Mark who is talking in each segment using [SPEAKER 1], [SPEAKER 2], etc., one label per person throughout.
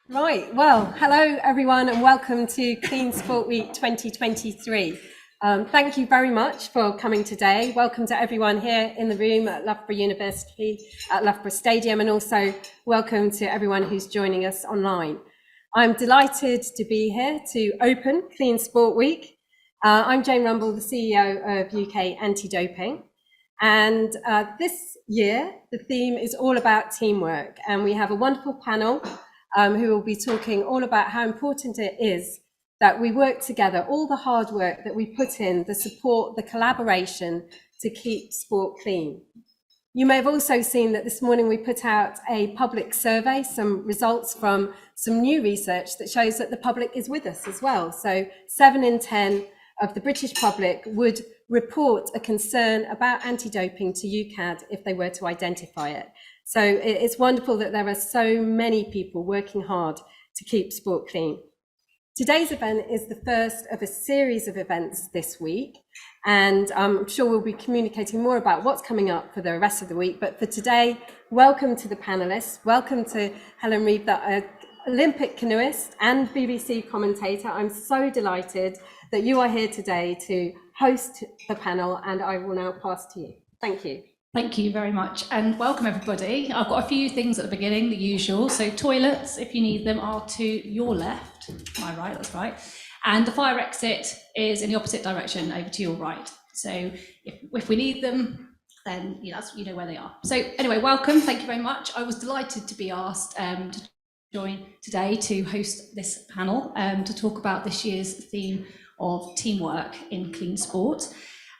[SPEAKER 1] Right, well, hello everyone and welcome to Clean Sport Week 2023. Thank you very much for coming today. Welcome to everyone here in the room at Loughborough University, at Loughborough Stadium, and also welcome to everyone who's joining us online. I'm delighted to be here to open Clean Sport Week. I'm Jane Rumble, the CEO of UK Anti-Doping. And this year, the theme is all about teamwork, and we have a wonderful panel who will be talking all about how important it is that we work together, all the hard work that we put in, the support, the collaboration to keep sport clean. You may have also seen that this morning we put out a public survey, some results from some new research that shows that the public is with us as well. So 7 in 10 of the British public would report a concern about anti-doping to UKAD if they were to identify it. So it's wonderful that there are so many people working hard to keep sport clean. Today's event is the first of a series of events this week, and I'm sure we'll be communicating more about what's coming up for the rest of the week. But for today, welcome to the panelists. Welcome to Helen Reeves, the Olympic canoeist and BBC commentator. I'm so delighted that you are here today to host the panel, and I will now pass to you. Thank you.
[SPEAKER 2] Thank you very much, and welcome everybody. I've got a few things at the beginning, the usual. So toilets, if you need them, are to your left. Am I right? That's right. And the fire exit is in the opposite direction, over to your right. So if we need them, then you know where they are. So anyway, welcome. Thank you very much. I was delighted to be asked to join today to host this panel to talk about this year's theme of teamwork in clean sport.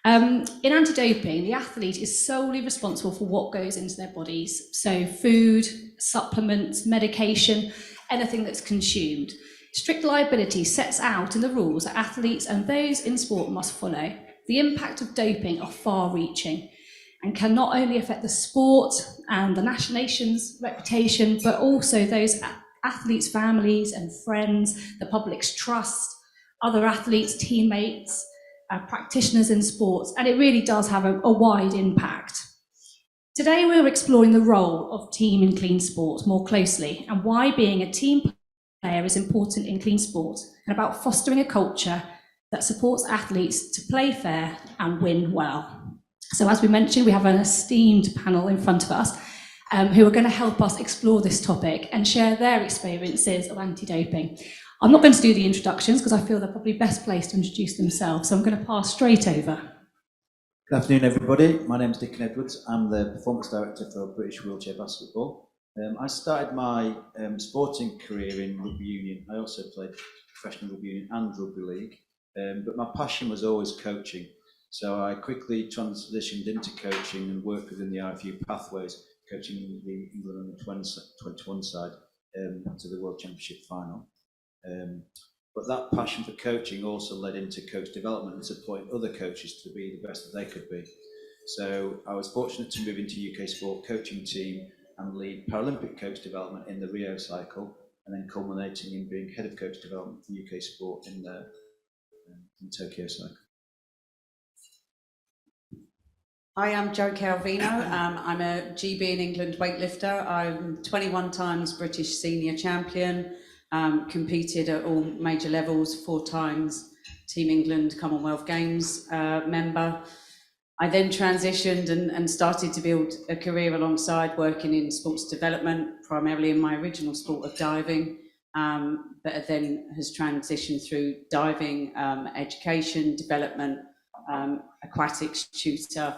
[SPEAKER 2] In anti-doping, the athlete is solely responsible for what goes into their bodies. So food, supplements, medication, anything that's consumed. Strict liability sets out in the rules that athletes and those in sport must follow. The impact of doping are far-reaching and can not only affect the sport and the nation's reputation, but also those athletes' families and friends, the public's trust, other athletes, teammates, practitioners in sports, and it really does have a wide impact. Today we're exploring the role of team in clean sport more closely and why being a team player is important in clean sport, and about fostering a culture that supports athletes to play fair and win well. So as we mentioned, we have an esteemed panel in front of us who are going to help us explore this topic and share their experiences of anti-doping. I'm not going to do the introductions because I feel they're probably best placed to introduce themselves, so I'm going to pass straight over.
[SPEAKER 3] Good afternoon, everybody. My name is Diccon Edwards. I'm the Performance Director for British Wheelchair Basketball. I started my sporting career in rugby union. I also played professional rugby union and rugby league, but my passion was always coaching. So I quickly transitioned into coaching and worked within the RFU pathways, coaching the England under 21 side to the World Championship final. But that passion for coaching also led into coach development and to point other coaches to be the best that they could be. So I was fortunate to move into UK Sport coaching team and lead Paralympic coach development in the Rio cycle, and then culminating in being head of coach development for UK Sport in the Tokyo cycle.
[SPEAKER 4] Hi, I'm Jo Calvino. I'm a GB in England weightlifter. I'm 21 times British senior champion. Competed at all major levels, 4 times Team England Commonwealth Games member. I then transitioned and started to build a career alongside working in sports development, primarily in my original sport of diving, but then has transitioned through diving, education, development, aquatics tutor.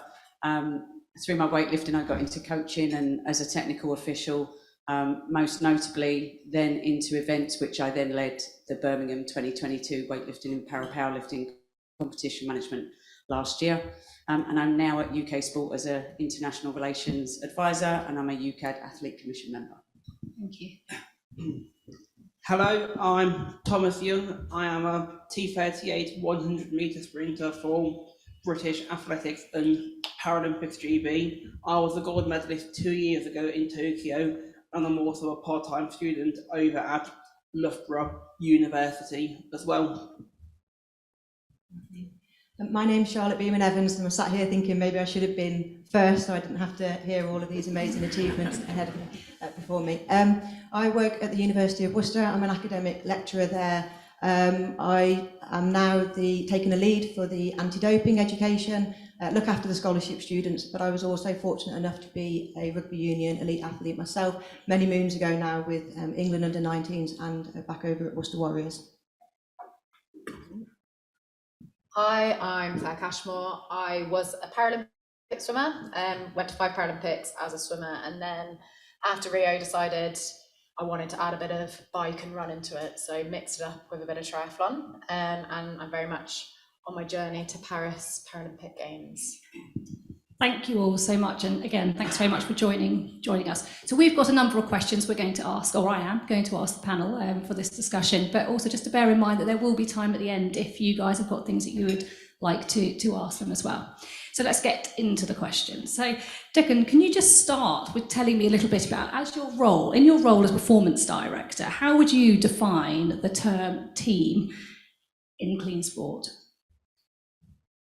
[SPEAKER 4] Through my weightlifting, I got into coaching and as a technical official, most notably then into events, which I then led the Birmingham 2022 weightlifting and powerlifting competition management last year. And I'm now at UK Sport as an international relations advisor, and I'm a UKAD Athlete Commission member.
[SPEAKER 2] Thank you.
[SPEAKER 5] Hello, I'm Thomas Young. I am a T38 100 metre sprinter for British Athletics and Paralympics GB. I was a gold medalist 2 years ago in Tokyo, and I'm also a part-time student over at Loughborough University as well.
[SPEAKER 6] My name's Charlotte Beaman-Evans, and I'm sat here thinking maybe I should have been first so I didn't have to hear all of these amazing achievements ahead of me, before me. I work at the University of Worcester. I'm an academic lecturer there. I am now taking a lead for the anti-doping education, look after the scholarship students, but I was also fortunate enough to be a rugby union elite athlete myself many moons ago now with England under-19s and back over at Worcester Warriors.
[SPEAKER 7] Hi, I'm Cashmore. I was a Paralympic swimmer, went to 5 Paralympics as a swimmer, and then after Rio decided I wanted to add a bit of bike and run into it, so mixed it up with a bit of triathlon, and I'm very much on my journey to Paris Paralympic Games.
[SPEAKER 2] Thank you all so much, and again, thanks very much for joining us. So we've got a number of questions we're going to ask, or I am going to ask the panel for this discussion, but also just to bear in mind that there will be time at the end if you guys have got things that you would like to ask them as well. So let's get into the questions. So Diccon, can you just start with telling me a little bit about, in your role as performance director, how would you define the term team in clean sport?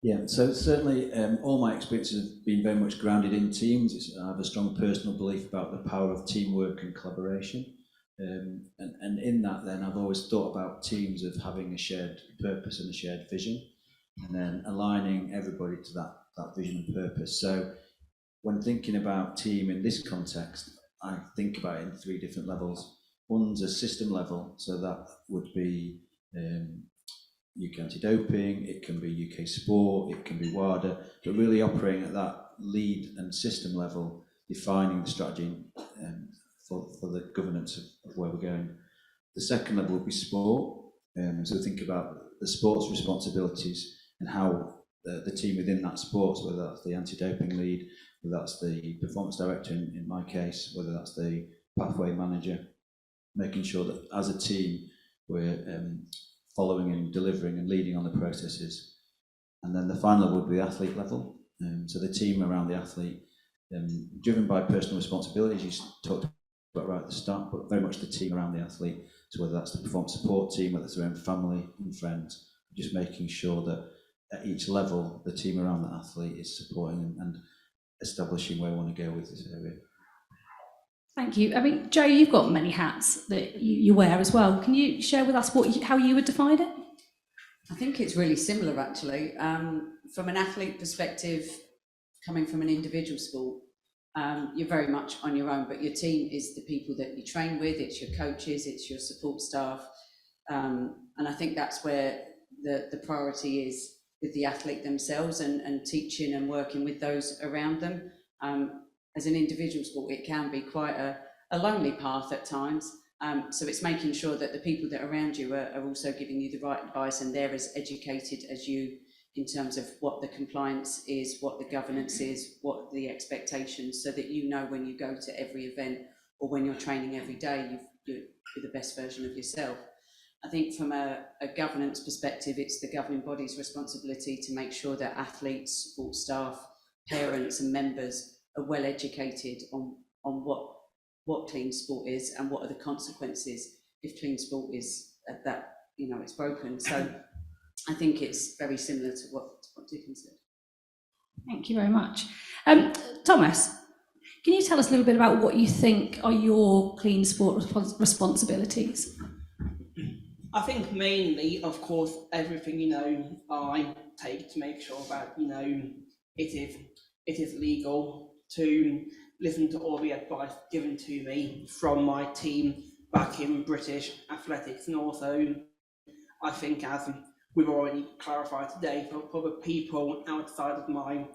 [SPEAKER 3] Yeah, so certainly all my experiences have been very much grounded in teams. I have a strong personal belief about the power of teamwork and collaboration. And in that then I've always thought about teams of having a shared purpose and a shared vision, and then aligning everybody to that vision and purpose. So when thinking about team in this context, I think about it in 3 different levels. One's a system level, so that would be UK anti-doping, it can be UK sport, it can be WADA, but really operating at that lead and system level, defining the strategy for the governance of where we're going. The second level would be sport, so think about the sport's responsibilities and how the team within that sport, whether that's the anti-doping lead, whether that's the performance director in my case, whether that's the pathway manager, making sure that as a team we're following and delivering and leading on the processes. And then the final level would be the athlete level. So the team around the athlete, driven by personal responsibilities, you talked about right at the start, but very much the team around the athlete. So whether that's the performance support team, whether it's their own family and friends, just making sure that at each level, the team around the athlete is supporting and establishing where we want to go with this area.
[SPEAKER 2] Thank you. I mean, Joe, you've got many hats that you wear as well. Can you share with us how you would define it?
[SPEAKER 4] I think it's really similar, actually. From an athlete perspective, coming from an individual sport, you're very much on your own, but your team is the people that you train with, it's your coaches, it's your support staff. And I think that's where the priority is with the athlete themselves and teaching and working with those around them. As an individual sport, it can be quite a lonely path at times. So it's making sure that the people that are around you are also giving you the right advice and they're as educated as you in terms of what the compliance is, what the governance is, what the expectations, so that you know when you go to every event or when you're training every day, you're the best version of yourself. I think from a governance perspective, it's the governing body's responsibility to make sure that athletes, support staff, parents and members are well educated on what clean sport is and what are the consequences if clean sport is that it's broken. So I think it's very similar to what Diccon said.
[SPEAKER 2] Thank you very much. Thomas, can you tell us a little bit about what you think are your clean sport responsibilities?
[SPEAKER 5] I think mainly, of course, everything I take to make sure that it is legal, to listen to all the advice given to me from my team back in British athletics, and also I think, as we've already clarified today, for the people outside of my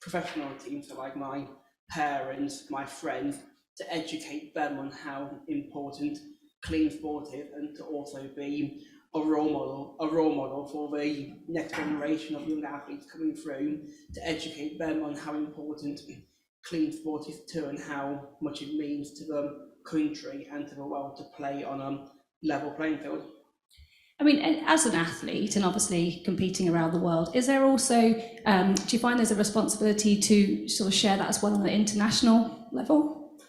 [SPEAKER 5] professional team, so like my parents, my friends, to educate them on how important clean sport is, and to also be a role model for the next generation of young athletes coming through, to educate them on how important clean sport is too, and how much it means to the country and to the world to play on a level playing field.
[SPEAKER 2] I mean, as an athlete and obviously competing around the world, is there also, do you find there's a responsibility to sort of share that as well on the international level?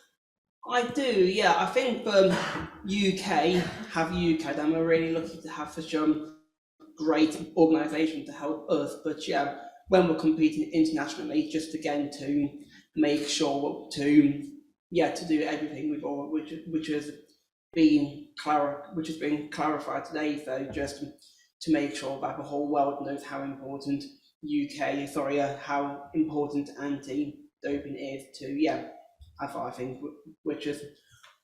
[SPEAKER 5] I do, yeah. I think UK have UKAD, and we're really lucky to have such a great organisation to help us. But yeah, when we're competing internationally, just again to make sure to do everything we've all, which has been clarified today. So just to make sure that the whole world knows how important how important anti-doping is to I think, which has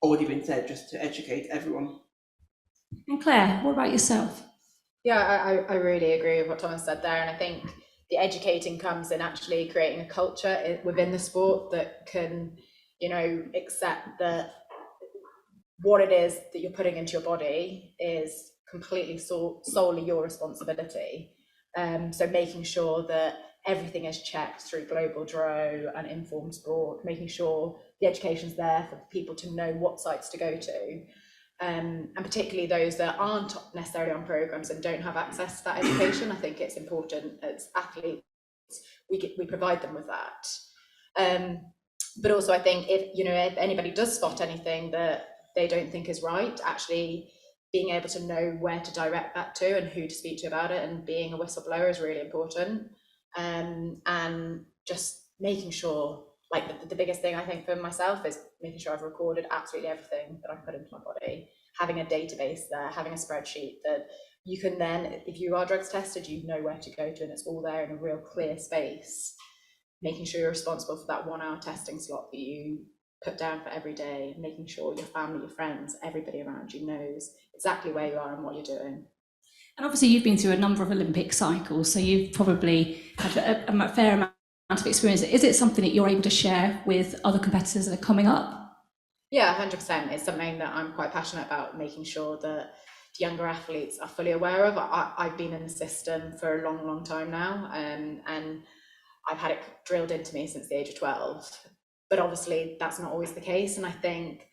[SPEAKER 5] already been said, just to educate everyone.
[SPEAKER 2] And Claire, what about yourself?
[SPEAKER 7] Yeah, I really agree with what Thomas said there, and I think the educating comes in actually creating a culture within the sport that can, accept that what it is that you're putting into your body is completely solely your responsibility. So making sure that everything is checked through Global Dro and Informed Sport, making sure the education's there for people to know what sites to go to. And particularly those that aren't necessarily on programs and don't have access to that education, I think it's important as athletes we provide them with that. But also I think if anybody does spot anything that they don't think is right, actually being able to know where to direct that to and who to speak to about it, and being a whistleblower is really important. And just making sure, like the biggest thing I think for myself is making sure I've recorded absolutely everything that I put into my body, having a database there, having a spreadsheet that you can then, if you are drugs tested, you know where to go to, and it's all there in a real clear space. Making sure you're responsible for that 1 hour testing slot that you put down for every day, making sure your family, your friends, everybody around you knows exactly where you are and what you're doing.
[SPEAKER 2] And obviously you've been through a number of Olympic cycles, so you've probably had a fair amount of experience. Is it something that you're able to share with other competitors that are coming up?
[SPEAKER 7] Yeah, 100%. It's something that I'm quite passionate about, making sure that younger athletes are fully aware of. I've been in the system for a long, long time now, and I've had it drilled into me since the age of 12. But obviously that's not always the case. And I think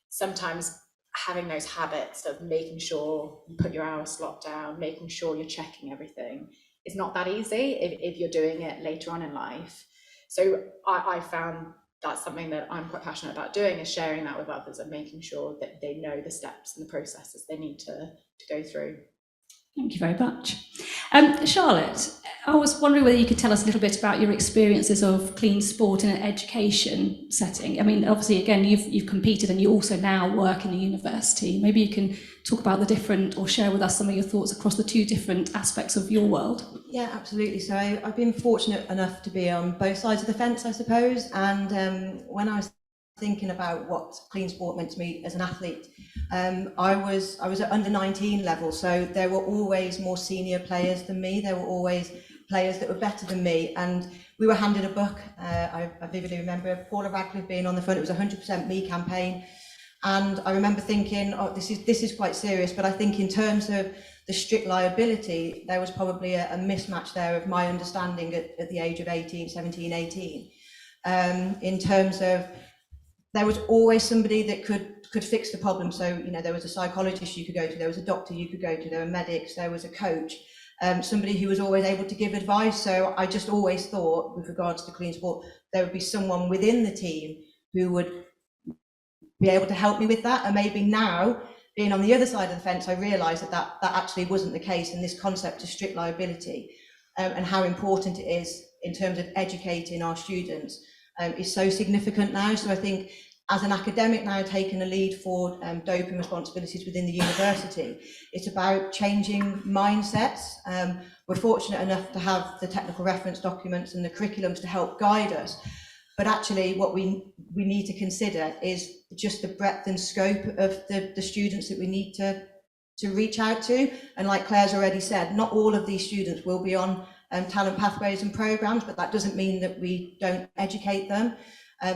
[SPEAKER 7] sometimes having those habits of making sure you put your hour slot down, making sure you're checking everything, is not that easy if you're doing it later on in life. So I found that's something that I'm quite passionate about doing, is sharing that with others and making sure that they know the steps and the processes they need to go through.
[SPEAKER 2] Thank you very much. Charlotte, I was wondering whether you could tell us a little bit about your experiences of clean sport in an education setting. I mean, obviously, again, you've competed and you also now work in a university. Maybe you can talk about the different, or share with us some of your thoughts across the two different aspects of your world.
[SPEAKER 6] Yeah, absolutely. So I've been fortunate enough to be on both sides of the fence, I suppose. And when I was thinking about what clean sport meant to me as an athlete, I was at under 19 level, so there were always more senior players than me. There were always players that were better than me, and we were handed a book. I vividly remember Paula Radcliffe being on the front. It was a 100% me campaign, and I remember thinking, oh, this is quite serious. But I think in terms of the strict liability, there was probably a mismatch there of my understanding at the age of 17, 18, in terms of there was always somebody that could fix the problem. So, there was a psychologist you could go to, there was a doctor you could go to, there were medics, there was a coach, somebody who was always able to give advice. So I just always thought, with regards to clean sport, there would be someone within the team who would be able to help me with that. And maybe now, being on the other side of the fence, I realised that actually wasn't the case, and this concept of strict liability and how important it is in terms of educating our students is so significant now. So I think as an academic now taking a lead for doping responsibilities within the university, it's about changing mindsets. We're fortunate enough to have the technical reference documents and the curriculums to help guide us. But actually what we need to consider is just the breadth and scope of the students that we need to reach out to. And like Claire's already said, not all of these students will be on talent pathways and programs, but that doesn't mean that we don't educate them.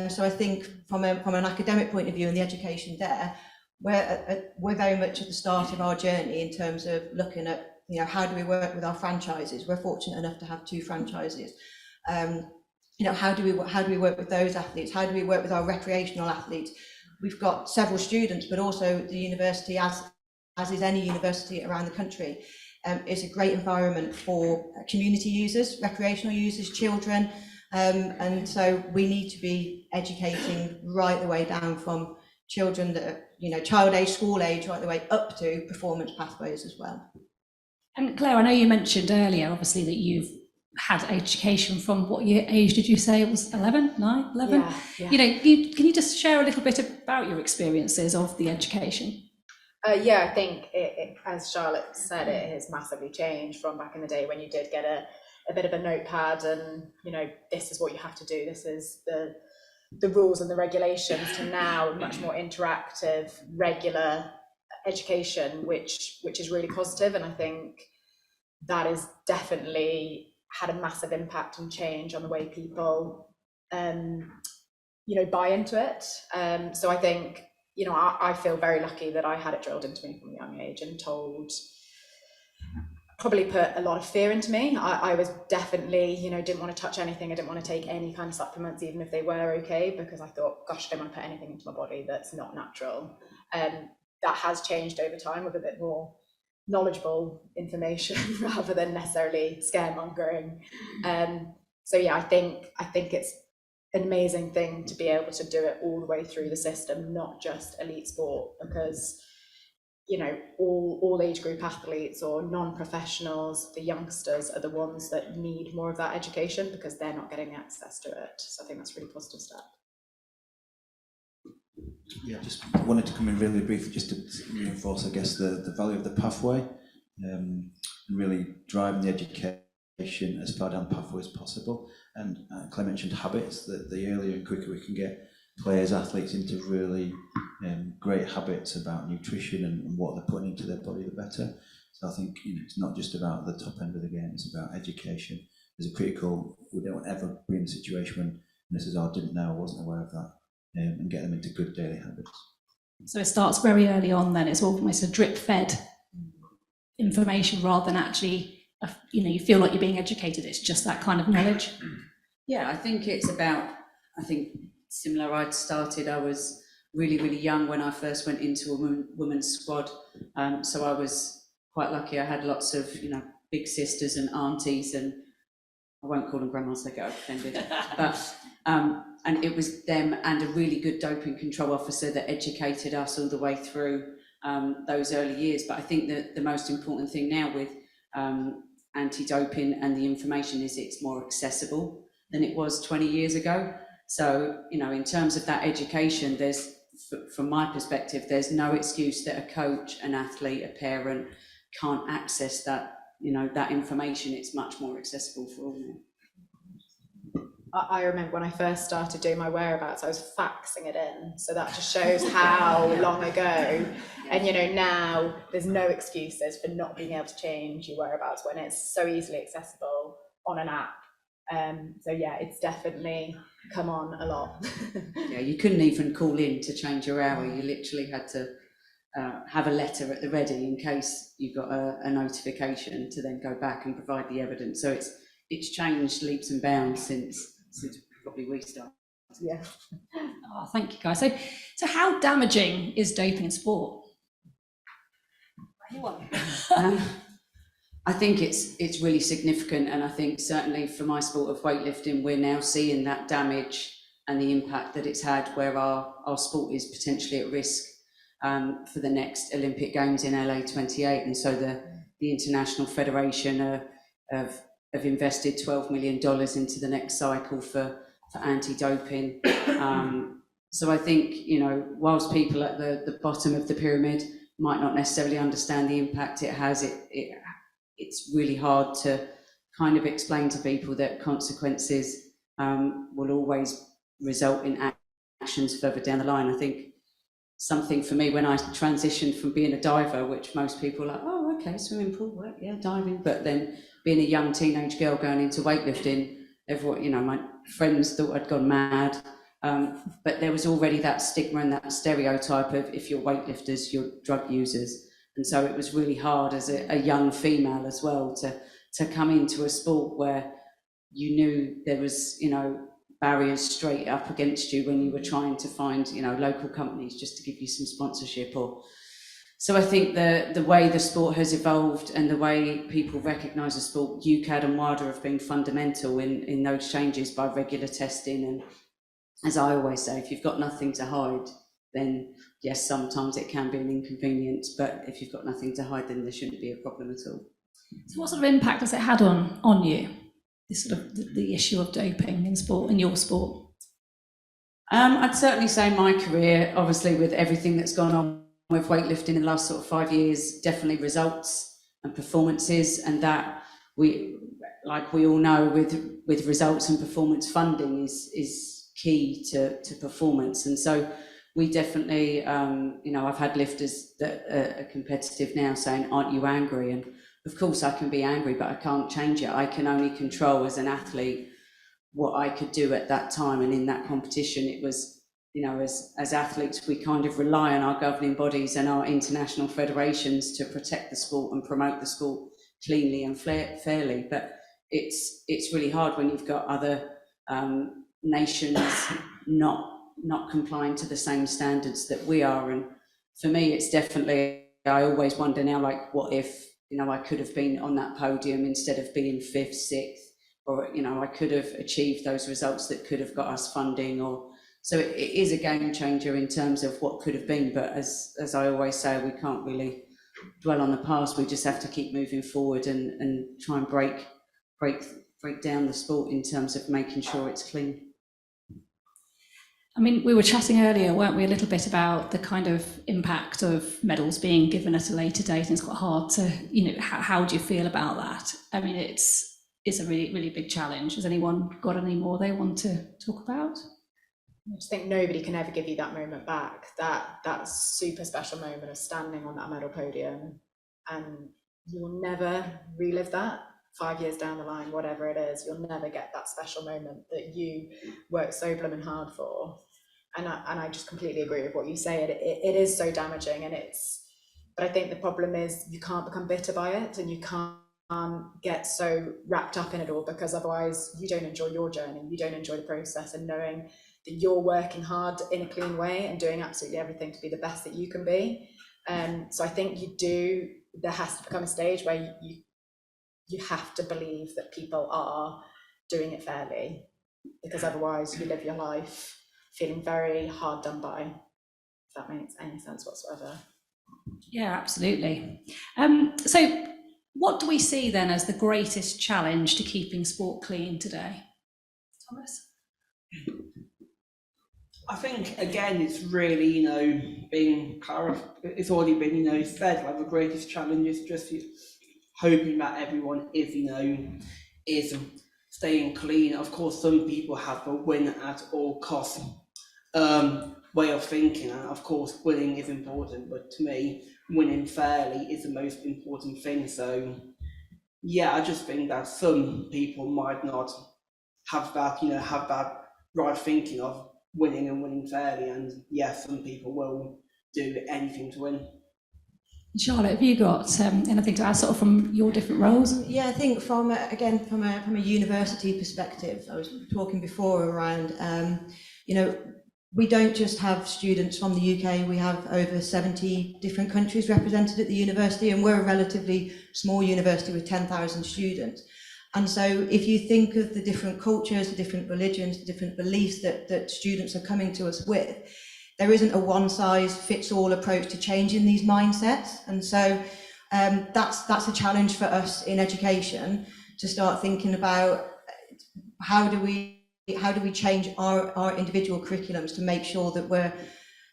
[SPEAKER 6] So I think from an academic point of view and the education there, we're very much at the start of our journey in terms of looking at, how do we work with our franchises? We're fortunate enough to have 2 franchises. How do we work with those athletes? How do we work with our recreational athletes? We've got several students, but also the university, as is any university around the country, is a great environment for community users, recreational users, children, and so we need to be educating right the way down from children that are, child age, school age, right the way up to performance pathways as well.
[SPEAKER 2] And Claire, I know you mentioned earlier, obviously, that you've had education from what age did you say it was? 11, 9, 11?
[SPEAKER 7] Yeah.
[SPEAKER 2] You know, can you just share a little bit about your experiences of the education?
[SPEAKER 7] Yeah, I think as Charlotte said, it has massively changed from back in the day when you did get a bit of a notepad and, you know, this is what you have to do, this is the rules and the regulations, to now much more interactive, regular education, which is really positive. And I think that has definitely had a massive impact and change on the way people, you know, buy into it. So I think, you know, I feel very lucky that I had it drilled into me from a young age and probably put a lot of fear into me. I was definitely, you know, didn't want to touch anything. I didn't want to take any kind of supplements, even if they were okay, because I thought, gosh, I don't want to put anything into my body that's not natural. That has changed over time with a bit more knowledgeable information rather than necessarily scaremongering. So yeah, I think it's an amazing thing to be able to do it all the way through the system, not just elite sport, because, you know, all age group athletes or non-professionals, the youngsters are the ones that need more of that education because they're not getting access to it. So I think that's a really positive step.
[SPEAKER 3] Yeah, just wanted to come in really briefly just to reinforce, I guess, the value of the pathway, and really driving the education as far down the pathway as possible. And Claire mentioned habits, that the earlier and quicker we can get players, athletes into really great habits about nutrition and what they're putting into their body, the better. So I think, you know, it's not just about the top end of the game, it's about education. There's a critical, we don't ever be in a situation when this is, I didn't know, I wasn't aware of that. And get them into good daily habits.
[SPEAKER 2] So it starts very early on then, it's almost a drip-fed information rather than actually, you know, you feel like you're being educated, it's just that kind of knowledge.
[SPEAKER 4] Yeah, I think it's about, I think similar, I was really, really young when I first went into a women's squad. So I was quite lucky, I had lots of, you know, big sisters and aunties, and I won't call them grandmas, they get offended, but and it was them and a really good doping control officer that educated us all the way through those early years. But I think that the most important thing now with anti-doping and the information is it's more accessible than it was 20 years ago. So, you know, in terms of that education, there's, from my perspective, there's no excuse that a coach, an athlete, a parent can't access that, you know, that information. It's much more accessible for all.
[SPEAKER 7] I remember when I first started doing my whereabouts, I was faxing it in. So that just shows how long ago. And, you know, now there's no excuses for not being able to change your whereabouts when it's so easily accessible on an app. So yeah, it's definitely come on a lot.
[SPEAKER 4] Yeah, you couldn't even call in to change your hour. You literally had to have a letter at the ready in case you got a notification to then go back and provide the evidence. So it's changed leaps and bounds since probably we started.
[SPEAKER 7] Yeah.
[SPEAKER 2] Oh, thank you, guys. So how damaging is doping in sport? Anyone?
[SPEAKER 4] I think it's really significant, and I think certainly for my sport of weightlifting, we're now seeing that damage and the impact that it's had, where our sport is potentially at risk for the next Olympic Games in LA 28, and so the International Federation have invested $12 million into the next cycle for anti-doping. So I think, you know, whilst people at the bottom of the pyramid might not necessarily understand the impact it has, it's really hard to kind of explain to people that consequences will always result in actions further down the line. I think something for me when I transitioned from being a diver, which most people are like, oh, okay, swimming pool, well, yeah, diving, but then being a young teenage girl going into weightlifting, everyone, you know, my friends thought I'd gone mad, but there was already that stigma and that stereotype of if you're weightlifters, you're drug users. And so it was really hard as a young female as well to come into a sport where you knew there was, you know, barriers straight up against you when you were trying to find, you know, local companies just to give you some sponsorship. Or so I think the way the sport has evolved and the way people recognise the sport, UKAD and WADA have been fundamental in those changes by regular testing. And as I always say, if you've got nothing to hide, then yes, sometimes it can be an inconvenience, but if you've got nothing to hide, then there shouldn't be a problem at all.
[SPEAKER 2] So what sort of impact has it had on you, this sort of the issue of doping in sport, in your sport?
[SPEAKER 4] I'd certainly say my career, obviously with everything that's gone on with weightlifting in the last sort of 5 years, definitely results and performances, and that we all know with results and performance funding is key to performance. And so we definitely, you know, I've had lifters that are competitive now saying, aren't you angry? And of course I can be angry, but I can't change it. I can only control as an athlete what I could do at that time. And in that competition, it was, you know, as athletes, we kind of rely on our governing bodies and our international federations to protect the sport and promote the sport cleanly and fairly. But it's really hard when you've got other nations not complying to the same standards that we are. And for me, it's definitely, I always wonder now, like, what if, you know, I could have been on that podium instead of being 5th, 6th, or, you know, I could have achieved those results that could have got us funding. Or so it is a game changer in terms of what could have been. But as I always say, we can't really dwell on the past. We just have to keep moving forward and try and break down the sport in terms of making sure it's clean.
[SPEAKER 2] I mean, we were chatting earlier, weren't we, a little bit about the kind of impact of medals being given at a later date, and it's quite hard to, you know, how do you feel about that? I mean, it's a really, really big challenge. Has anyone got any more they want to talk about?
[SPEAKER 7] I just think nobody can ever give you that moment back, that super special moment of standing on that medal podium, and you'll never relive that 5 years down the line, whatever it is. You'll never get that special moment that you worked so blooming hard for. And I just completely agree with what you say. It is so damaging, but I think the problem is you can't become bitter by it, and you can't get so wrapped up in it all, because otherwise you don't enjoy your journey, you don't enjoy the process, and knowing that you're working hard in a clean way and doing absolutely everything to be the best that you can be. So I think there has to become a stage where you have to believe that people are doing it fairly, because otherwise you live your life feeling very hard done by, if that makes any sense whatsoever.
[SPEAKER 2] Yeah, absolutely. So what do we see then as the greatest challenge to keeping sport clean today? Thomas?
[SPEAKER 5] I think, again, it's really, you know, it's already been, you know, said, like, the greatest challenge is just hoping that everyone is, you know, is staying clean. Of course, some people have the win at all costs way of thinking, and of course winning is important, but to me winning fairly is the most important thing. So yeah, I just think that some people might not have that, you know, have that right thinking of winning and winning fairly, and yes, some people will do anything to win.
[SPEAKER 2] Charlotte, have you got anything to add, sort of from your different roles?
[SPEAKER 6] Yeah, I think from a university perspective, I was talking before around, you know, we don't just have students from the UK, we have over 70 different countries represented at the university, and we're a relatively small university with 10,000 students. And so if you think of the different cultures, the different religions, the different beliefs that students are coming to us with, there isn't a one-size-fits-all approach to changing these mindsets. And so that's a challenge for us in education, to start thinking about how do we change our individual curriculums to make sure that we're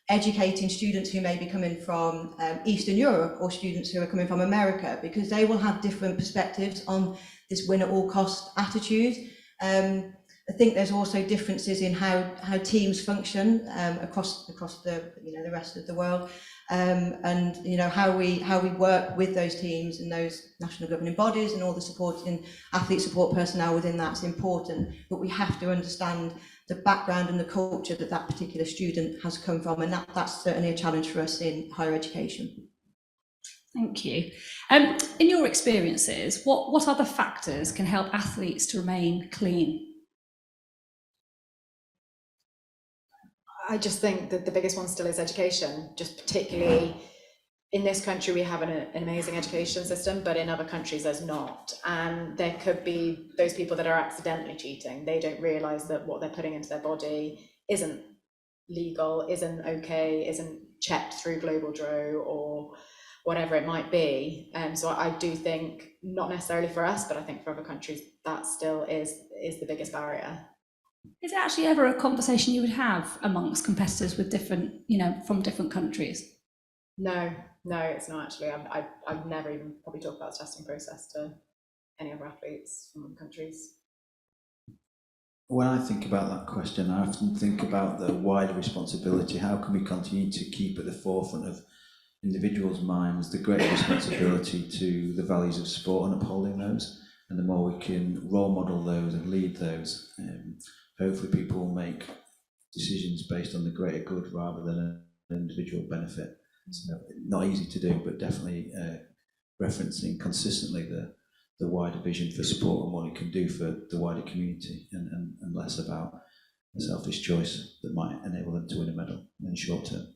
[SPEAKER 6] educating students who may be coming from Eastern Europe, or students who are coming from America, because they will have different perspectives on this win at all cost attitude. I think there's also differences in how teams function across the, you know, the rest of the world, and you know how we work with those teams and those national governing bodies and all the supporting athlete support personnel within that's important. But we have to understand the background and the culture that particular student has come from, and that's certainly a challenge for us in higher education.
[SPEAKER 2] Thank you. In your experiences, what other factors can help athletes to remain clean?
[SPEAKER 7] I just think that the biggest one still is education, just particularly in this country. We have an amazing education system, but in other countries there's not. And there could be those people that are accidentally cheating. They don't realise that what they're putting into their body isn't legal, isn't okay, isn't checked through Global Dro, or whatever it might be. So I do think, not necessarily for us, but I think for other countries, that still is the biggest barrier.
[SPEAKER 2] Is it actually ever a conversation you would have amongst competitors with different, from different countries?
[SPEAKER 7] No, it's not actually. I've never even probably talked about the testing process to any other athletes from other countries.
[SPEAKER 3] When I think about that question, I often think about the wider responsibility. How can we continue to keep at the forefront of individuals' minds the great responsibility to the values of sport and upholding those? And the more we can role model those and lead those, hopefully people will make decisions based on the greater good rather than an individual benefit. It's not easy to do, but definitely referencing consistently the wider vision for sport and what it can do for the wider community, and less about a selfish choice that might enable them to win a medal in the short term.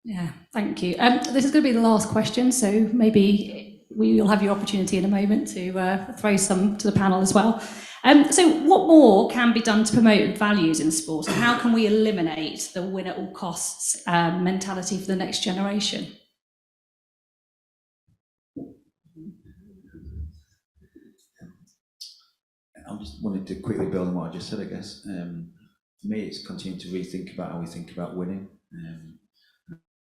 [SPEAKER 3] Yeah,
[SPEAKER 2] thank you. This is going to be the last question, so maybe we'll have your opportunity in a moment to throw some to the panel as well. So what more can be done to promote values in sport, and how can we eliminate the win at all costs mentality for the next generation?
[SPEAKER 3] I just wanted to quickly build on what I just said, I guess. For me, it's continuing to rethink about how we think about winning.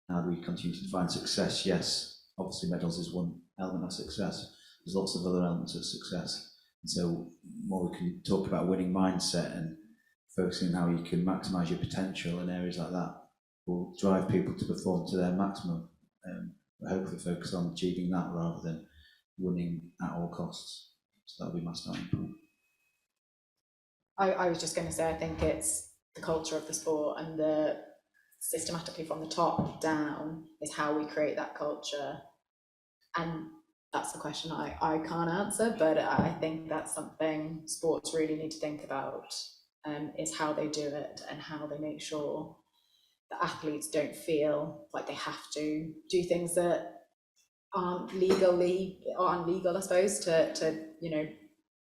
[SPEAKER 3] How do we continue to define success? Yes, obviously medals is one element of success. There's lots of other elements of success. And so more we can talk about winning mindset and focusing on how you can maximise your potential in areas like that will drive people to perform to their maximum. But hopefully focus on achieving that rather than winning at all costs. So that'll be my starting point.
[SPEAKER 7] I was just going to say, I think it's the culture of the sport, and the systematically from the top down is how we create that culture. And that's the question I can't answer, but I think that's something sports really need to think about, is how they do it and how they make sure that athletes don't feel like they have to do things that aren't legal, I suppose, to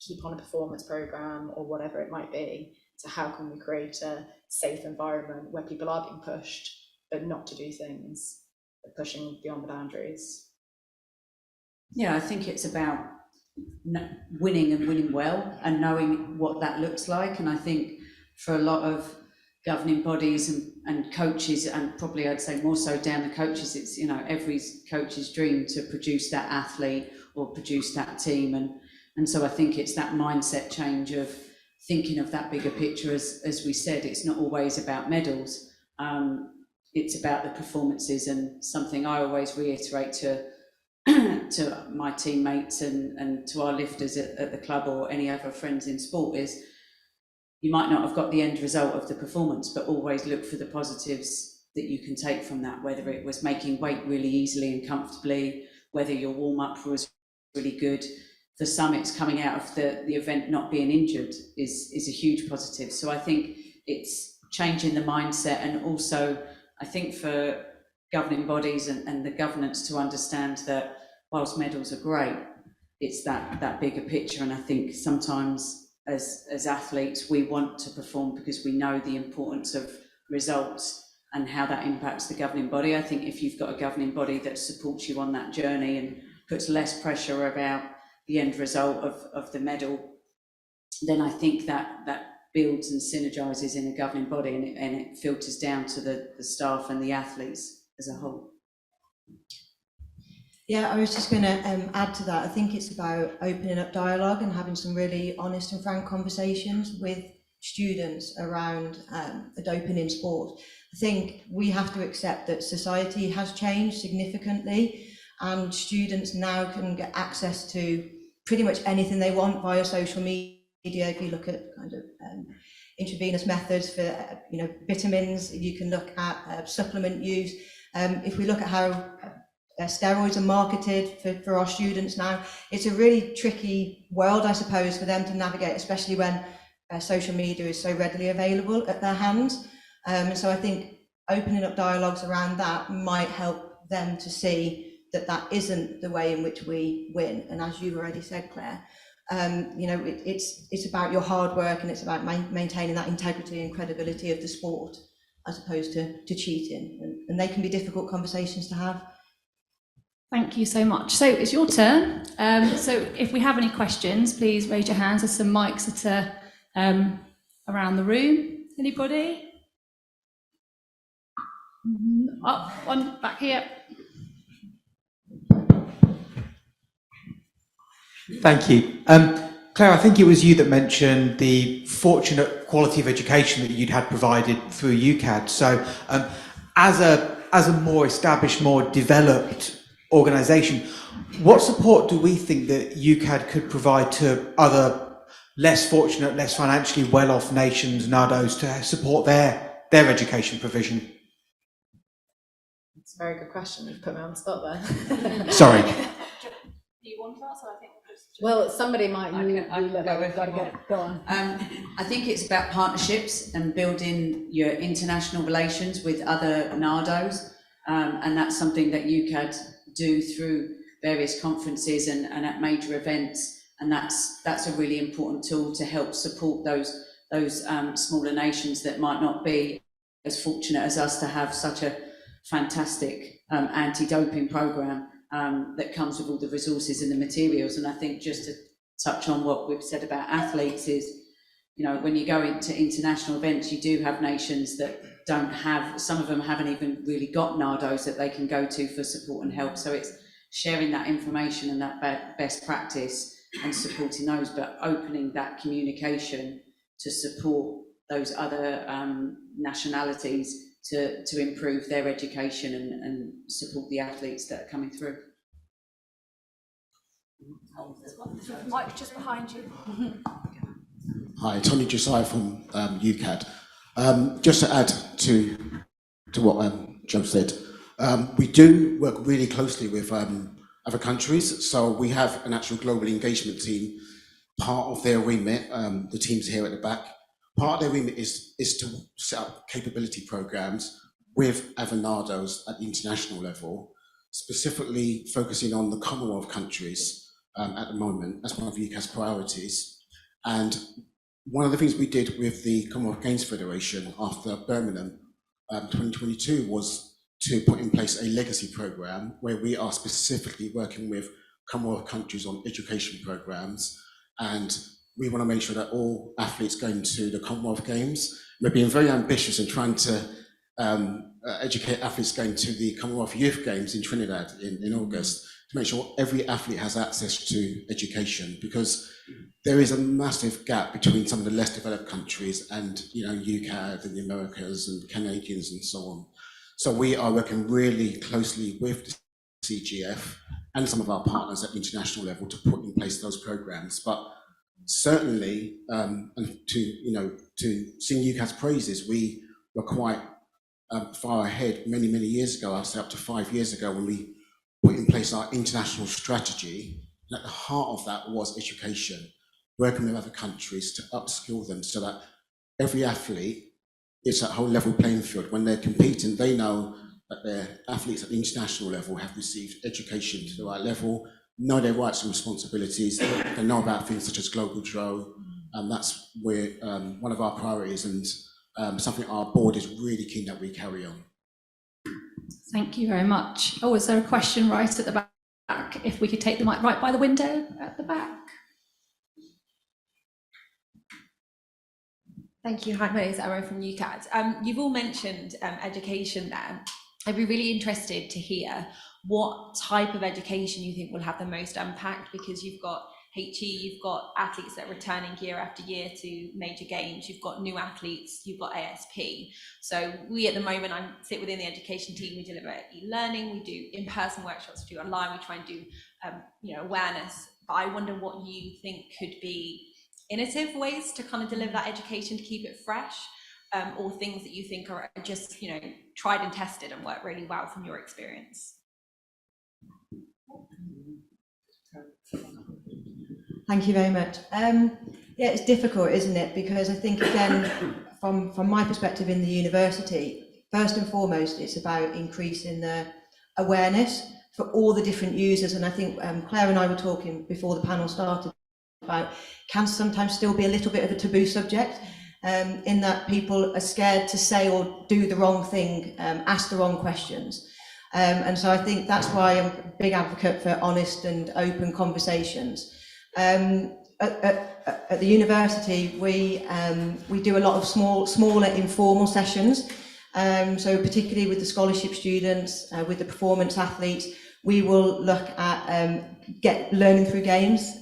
[SPEAKER 7] keep on a performance program or whatever it might be. So how can we create a safe environment where people are being pushed, but not to do things, but pushing beyond the boundaries?
[SPEAKER 4] Yeah, I think it's about winning and winning well and knowing what that looks like. And I think for a lot of governing bodies and coaches, and probably I'd say more so down the coaches, it's every coach's dream to produce that athlete or produce that team. And so I think it's that mindset change of thinking of that bigger picture. As we said, it's not always about medals. It's about the performances, and something I always reiterate to my teammates and to our lifters at the club or any other friends in sport is, you might not have got the end result of the performance, but always look for the positives that you can take from that, whether it was making weight really easily and comfortably, whether your warm-up was really good. For some, it's coming out of the event not being injured is a huge positive. So I think it's changing the mindset, and also I think for governing bodies and the governance to understand that whilst medals are great, it's that bigger picture. And I think sometimes as athletes, we want to perform because we know the importance of results and how that impacts the governing body. I think if you've got a governing body that supports you on that journey and puts less pressure about the end result of the medal, then I think that builds and synergizes in a governing body, and it filters down to the staff and the athletes as a whole.
[SPEAKER 6] Yeah, I was just going to add to that. I think it's about opening up dialogue and having some really honest and frank conversations with students around the doping in sport. I think we have to accept that society has changed significantly, and students now can get access to pretty much anything they want via social media. If you look at kind of intravenous methods for vitamins, you can look at supplement use. If we look at how steroids are marketed for our students now, it's a really tricky world, I suppose, for them to navigate, especially when social media is so readily available at their hands. So I think opening up dialogues around that might help them to see that isn't the way in which we win. And as you've already said, Claire, it's about your hard work, and it's about maintaining that integrity and credibility of the sport as opposed to cheating. And they can be difficult conversations to have.
[SPEAKER 2] Thank you so much. So it's your turn. So if we have any questions, please raise your hands. There's some mics that are around the room. Anybody? Oh, one back here.
[SPEAKER 8] Thank you. Claire, I think it was you that mentioned the fortunate quality of education that you'd had provided through UKAD. So as a more established, more developed organisation, what support do we think that UKAD could provide to other less fortunate, less financially well-off nations, NADOs, to support their education provision?
[SPEAKER 7] It's a very good question. You've put me on the spot there.
[SPEAKER 8] Sorry.
[SPEAKER 2] Do you want to answer? I think.
[SPEAKER 7] Well, somebody might.
[SPEAKER 4] I can go if
[SPEAKER 7] got to
[SPEAKER 4] you want.
[SPEAKER 7] go on.
[SPEAKER 4] I think it's about partnerships and building your international relations with other NADOs, and that's something that UKAD do through various conferences and at major events, and that's a really important tool to help support those smaller nations that might not be as fortunate as us to have such a fantastic anti-doping programme that comes with all the resources and the materials. And I think just to touch on what we've said about athletes is, you know, when you go into international events, you do have nations that don't have, some of them haven't even really got NADOs that they can go to for support and help. So it's sharing that information and that best practice and supporting those, but opening that communication to support those other nationalities to improve their education and support the athletes that are coming through.
[SPEAKER 2] Mike just behind you.
[SPEAKER 9] Hi, Tony Josiah from UKAD. Just to add to what Joe said, we do work really closely with other countries. So we have an actual global engagement team. Part of their remit, the teams here at the back, part of their remit is to set up capability programs with other NADOs at the international level, specifically focusing on the Commonwealth countries at the moment. That's one of UKAD's priorities. And one of the things we did with the Commonwealth Games Federation after Birmingham 2022 was to put in place a legacy program where we are specifically working with Commonwealth countries on education programs, and we want to make sure that all athletes going to the Commonwealth Games, we're being very ambitious in trying to educate athletes going to the Commonwealth Youth Games in Trinidad in August, to make sure every athlete has access to education, because there is a massive gap between some of the less developed countries and, you know, UKAD and the Americas and Canadians and so on. So we are working really closely with the CGF and some of our partners at the international level to put in place those programs. But certainly, and to sing UKAD's praises, we were quite far ahead many years ago. I'd say up to 5 years ago, when we put in place our international strategy. And at the heart of that was education, working with other countries to upskill them so that every athlete, it's that whole level playing field. When they're competing, they know that their athletes at the international level have received education to the right level, know their rights and responsibilities, they know about things such as global draw, and that's where one of our priorities and something our board is really keen that we carry on.
[SPEAKER 2] Thank you very much. Oh, is there a question right at the back? If we could take the mic right by the window at the back.
[SPEAKER 10] Thank you. Hi, my name is Arrow from UKAD. You've all mentioned education there. I'd be really interested to hear what type of education you think will have the most impact, because you've got HE, you've got athletes that are returning year after year to major games, you've got new athletes, you've got ASP. So we at the moment, I sit within the education team, we deliver e-learning, we do in-person workshops, we do online, we try and do awareness. But I wonder what you think could be innovative ways to kind of deliver that education to keep it fresh, or things that you think are just tried and tested and work really well from your experience.
[SPEAKER 6] Thank you very much. Yeah, it's difficult, isn't it? Because I think, again, from my perspective in the university, first and foremost, it's about increasing the awareness for all the different users. And I think Claire and I were talking before the panel started about can sometimes still be a little bit of a taboo subject, in that people are scared to say or do the wrong thing, ask the wrong questions. And so I think that's why I'm a big advocate for honest and open conversations. At the university, we do a lot of smaller informal sessions. So particularly with the scholarship students, with the performance athletes, we will look at learning through games.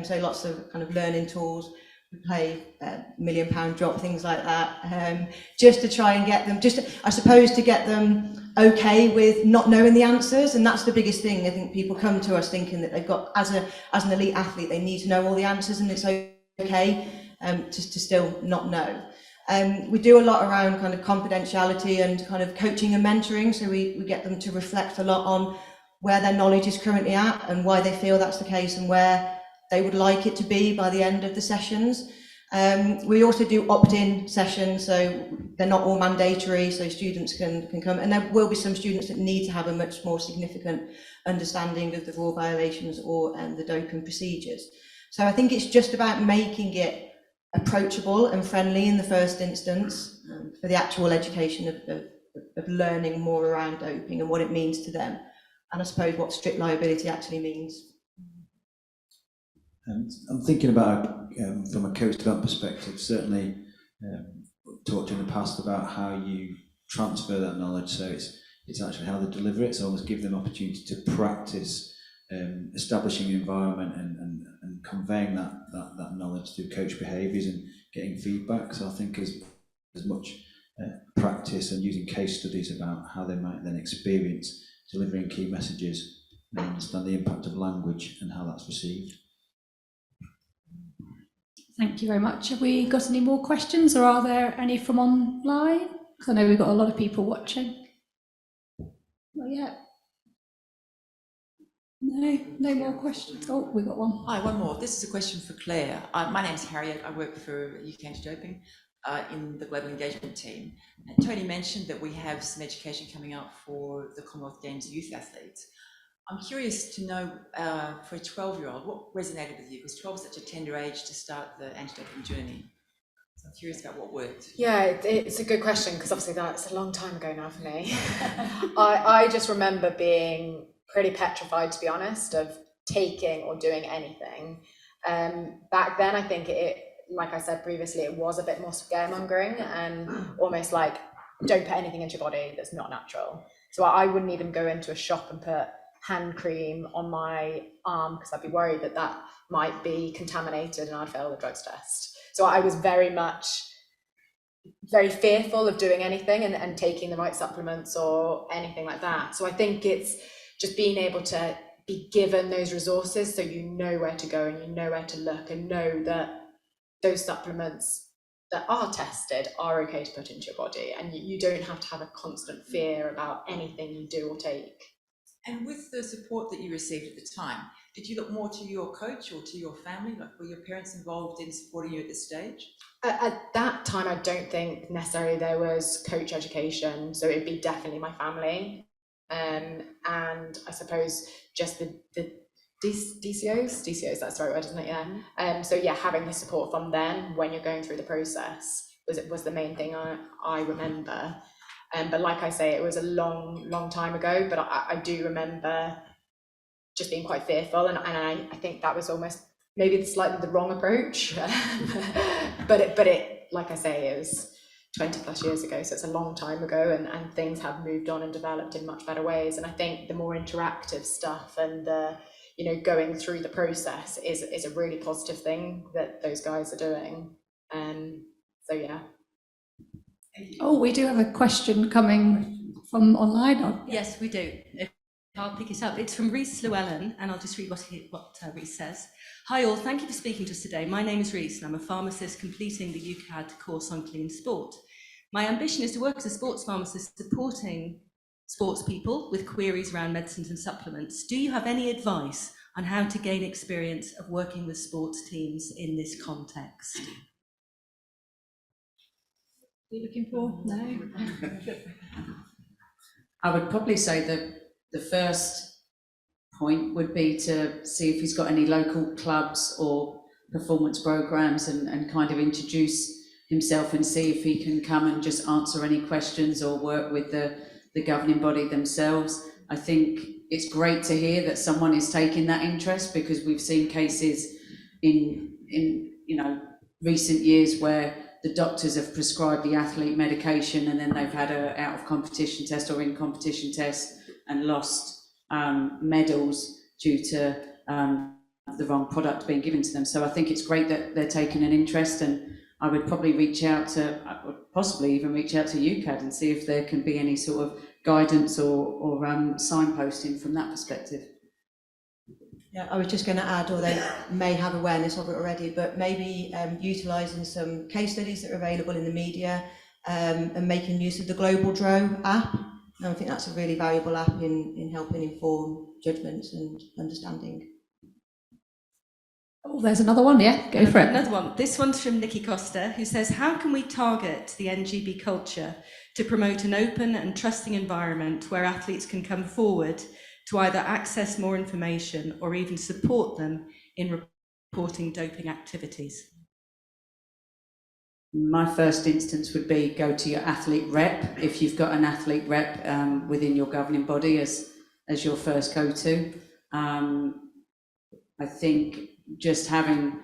[SPEAKER 6] So lots of kind of learning tools. We play £1 million drop, things like that, just to try and get them, I suppose, to get them okay with not knowing the answers. And that's the biggest thing. I think people come to us thinking that they've got, as an elite athlete, they need to know all the answers, and it's okay to still not know. We do a lot around kind of confidentiality and kind of coaching and mentoring. So we get them to reflect a lot on where their knowledge is currently at and why they feel that's the case and where they would like it to be by the end of the sessions. We also do opt-in sessions, so they're not all mandatory, so students can come, and there will be some students that need to have a much more significant understanding of the rule violations or the doping procedures. So I think it's just about making it approachable and friendly in the first instance for the actual education of learning more around doping and what it means to them, and I suppose what strict liability actually means.
[SPEAKER 3] I'm thinking about, from a coach development perspective, certainly talked in the past about how you transfer that knowledge. So it's actually how they deliver it. So almost give them opportunity to practice establishing an environment and conveying that knowledge through coach behaviours and getting feedback. So I think as much practice and using case studies about how they might then experience delivering key messages and understand the impact of language and how that's received.
[SPEAKER 2] Thank you very much. Have we got any more questions, or are there any from online? Because I know we've got a lot of people watching. Not yet. No more questions. Oh, we got one.
[SPEAKER 11] Hi, one more. This is a question for Claire. My name's Harriet. I work for UK Anti-Doping in the global engagement team. And Tony mentioned that we have some education coming up for the Commonwealth Games youth athletes. I'm curious to know, for a 12-year-old, what resonated with you? Because 12 is such a tender age to start the anti-doping journey. So I'm curious about what worked.
[SPEAKER 7] Yeah, it's a good question, because obviously that's a long time ago now for me. I just remember being pretty petrified, to be honest, of taking or doing anything. Back then, I think it, like I said previously, it was a bit more scaremongering and almost like, don't put anything into your body that's not natural. So I wouldn't even go into a shop and put hand cream on my arm because I'd be worried that that might be contaminated and I'd fail the drugs test. So I was very fearful of doing anything and taking the right supplements or anything like that. So I think it's just being able to be given those resources so you know where to go and you know where to look and know that those supplements that are tested are okay to put into your body, and you don't have to have a constant fear about anything you do or take.
[SPEAKER 11] And with the support that you received at the time, did you look more to your coach or to your family? Like, were your parents involved in supporting you at this stage?
[SPEAKER 7] At that time, I don't think necessarily there was coach education, so it'd be definitely my family. And I suppose just the DCOs, that's the right word, isn't it? Yeah. So yeah, having the support from them when you're going through the process was the main thing I remember. But like I say, it was a long time ago, but I do remember just being quite fearful, and I think that was almost maybe slightly the wrong approach. but it, like I say, it was 20 plus years ago, so it's a long time ago, and things have moved on and developed in much better ways. And I think the more interactive stuff and the, going through the process is a really positive thing that those guys are doing. So yeah.
[SPEAKER 2] Oh, we do have a question coming from online.
[SPEAKER 12] Yes, we do. I'll pick it up. It's from Reese Llewellyn, and I'll just read what Reese says. Hi all, thank you for speaking to us today. My name is Reese, and I'm a pharmacist completing the UKAD course on clean sport. My ambition is to work as a sports pharmacist supporting sports people with queries around medicines and supplements. Do you have any advice on how to gain experience of working with sports teams in this context?
[SPEAKER 2] You looking for? No.
[SPEAKER 4] I would probably say that the first point would be to see if he's got any local clubs or performance programs and kind of introduce himself and see if he can come and just answer any questions or work with the governing body themselves. I think it's great to hear that someone is taking that interest, because we've seen cases in recent years where the doctors have prescribed the athlete medication and then they've had a out of competition test or in competition test and lost medals due to the wrong product being given to them. So I think it's great that they're taking an interest, and I would probably possibly even reach out to UKAD and see if there can be any sort of guidance or signposting from that perspective.
[SPEAKER 6] Yeah, I was just going to add, or they may have awareness of it already, but maybe utilising some case studies that are available in the media and making use of the Global DRO app. And I think that's a really valuable app in helping inform judgments and understanding.
[SPEAKER 2] Oh, there's another one, yeah, go for it.
[SPEAKER 12] Another one. This one's from Nikki Costa, who says, how can we target the NGB culture to promote an open and trusting environment where athletes can come forward to either access more information or even support them in reporting doping activities?
[SPEAKER 4] My first instance would be go to your athlete rep, if you've got an athlete rep within your governing body as your first go-to. I think just having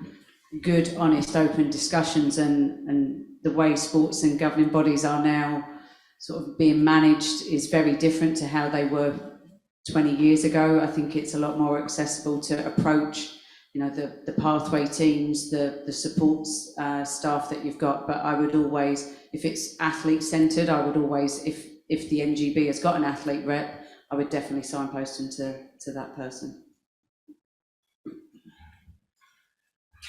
[SPEAKER 4] good, honest, open discussions and the way sports and governing bodies are now sort of being managed is very different to how they were 20 years ago. I think it's a lot more accessible to approach, the pathway teams, the supports staff that you've got. But I would always, if it's athlete centred, I would always, if the NGB has got an athlete rep, I would definitely signpost them to that person.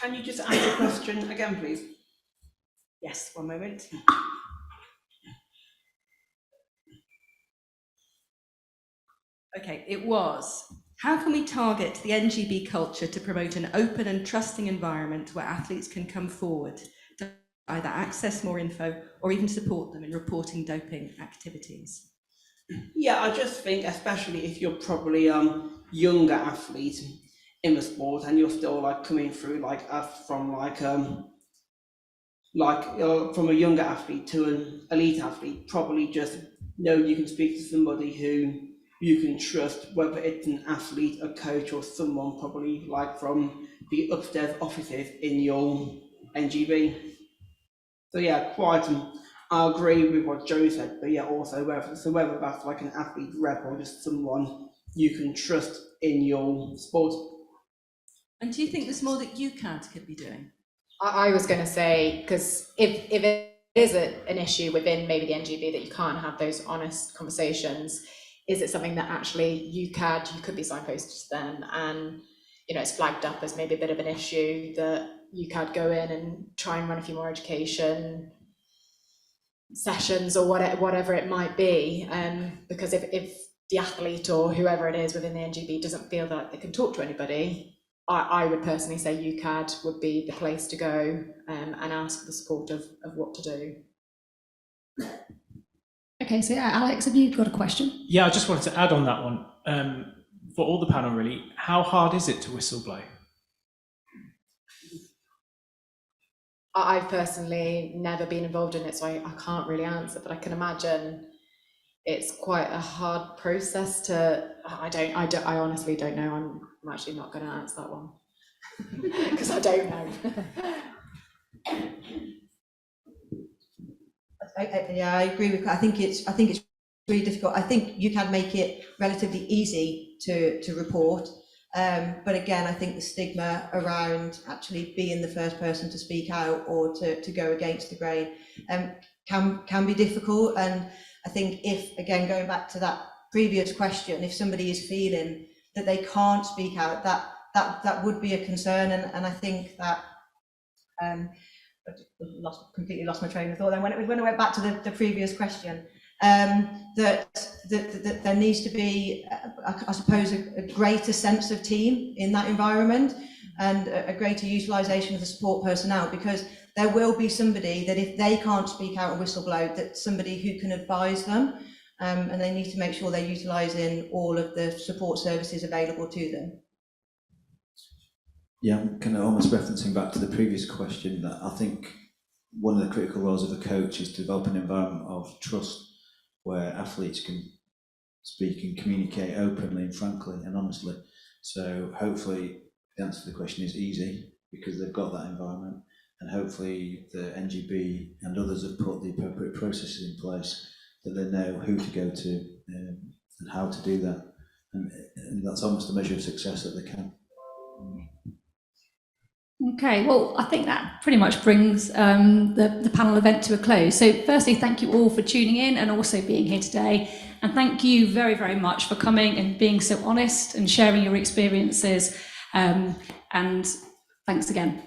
[SPEAKER 5] Can you just ask the question again, please?
[SPEAKER 12] Yes, one moment. Okay, it was, how can we target the NGB culture to promote an open and trusting environment where athletes can come forward to either access more info or even support them in reporting doping activities?
[SPEAKER 5] Yeah, I just think, especially if you're probably younger athlete in the sport and you're still coming through from a younger athlete to an elite athlete, probably just know you can speak to somebody who you can trust, whether it's an athlete, a coach, or someone probably from the upstairs offices in your NGB. So yeah, I agree with what Joe said, but yeah, also whether that's an athlete rep or just someone you can trust in your sport.
[SPEAKER 12] And do you think there's more that UKAD could be doing?
[SPEAKER 7] I was going to say, because if it is an issue within maybe the NGB that you can't have those honest conversations, is it something that actually UKAD, you could be signposted to them and, it's flagged up as maybe a bit of an issue that UKAD go in and try and run a few more education sessions or whatever it might be, because if the athlete or whoever it is within the NGB doesn't feel that they can talk to anybody, I would personally say UKAD would be the place to go and ask for the support of what to do.
[SPEAKER 2] Okay, so Alex, have you got a question?
[SPEAKER 13] Yeah, I just wanted to add on that one. For all the panel really, how hard is it to whistleblow?
[SPEAKER 7] I've personally never been involved in it, so I can't really answer, but I can imagine it's quite a hard process to, I honestly don't know. I'm actually not going to answer that one because I don't know.
[SPEAKER 6] I agree with. I think it's really difficult. I think you can make it relatively easy to report, but again, I think the stigma around actually being the first person to speak out or to go against the grain can be difficult. And I think if, again, going back to that previous question, if somebody is feeling that they can't speak out, that would be a concern. And I think that completely lost my train of thought then when I went back to the previous question, that there needs to be, I suppose, a greater sense of team in that environment and a greater utilisation of the support personnel, because there will be somebody that if they can't speak out and whistleblow, that somebody who can advise them, and they need to make sure they're utilising all of the support services available to them.
[SPEAKER 3] Yeah, I'm kind of almost referencing back to the previous question that I think one of the critical roles of a coach is to develop an environment of trust where athletes can speak and communicate openly and frankly and honestly. So hopefully the answer to the question is easy, because they've got that environment, and hopefully the NGB and others have put the appropriate processes in place that they know who to go to and how to do that, and that's almost a measure of success that they can.
[SPEAKER 2] Okay, well, I think that pretty much brings the panel event to a close. So firstly, thank you all for tuning in and also being here today. And thank you very, very much for coming and being so honest and sharing your experiences. And thanks again.